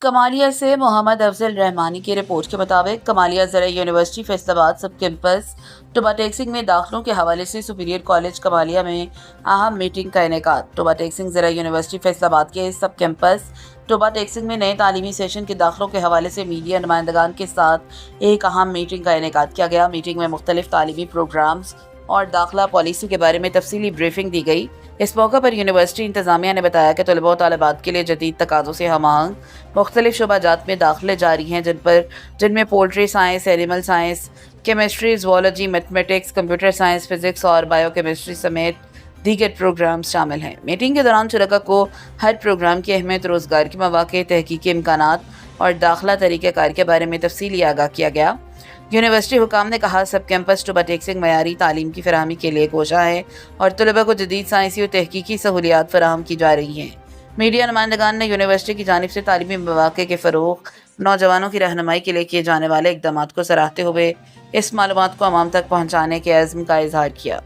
کمالیہ سے محمد افضل رحمانی کی رپورٹ کے مطابق کمالیہ زرعی یونیورسٹی فیصل آباد سب کیمپس ٹوبا ٹیکسنگ میں داخلوں کے حوالے سے سپیریئر کالج کمالیہ میں اہم میٹنگ کا انعقاد۔ ٹوبا ٹیکسنگ زرعی یونیورسٹی فیصل آباد کے سب کیمپس ٹوبا ٹیکسنگ میں نئے تعلیمی سیشن کے داخلوں کے حوالے سے میڈیا نمائندگان کے ساتھ ایک اہم میٹنگ کا انعقاد کیا گیا۔ میٹنگ میں مختلف تعلیمی پروگرامز اور داخلہ پالیسی کے بارے میں تفصیلی بریفنگ دی گئی۔ اس موقع پر یونیورسٹی انتظامیہ نے بتایا کہ طلباء و طالبات کے لیے جدید تقاضوں سے ہم آہنگ مختلف شعبہ جات میں داخلے جاری ہیں، جن میں poultry science, animal science, chemistry, zoology, mathematics, computer science, physics اور بائیو کیمسٹری سمیت دیگر پروگرامز شامل ہیں۔ میٹنگ کے دوران شرکاء کو ہر پروگرام کی اہمیت، روزگار کے مواقع، تحقیقی امکانات اور داخلہ طریقہ کار کے بارے میں تفصیلی آگاہ کیا گیا۔ یونیورسٹی حکام نے کہا، سب کیمپس ٹوبا ٹیکسنگ معیاری تعلیم کی فراہمی کے لیے کوشاں ہے اور طلباء کو جدید سائنسی اور تحقیقی سہولیات فراہم کی جا رہی ہیں۔ میڈیا نمائندگان نے یونیورسٹی کی جانب سے تعلیمی مواقع کے فروغ، نوجوانوں کی رہنمائی کے لیے کیے جانے والے اقدامات کو سراہتے ہوئے اس معلومات کو عوام تک پہنچانے کے عزم کا اظہار کیا۔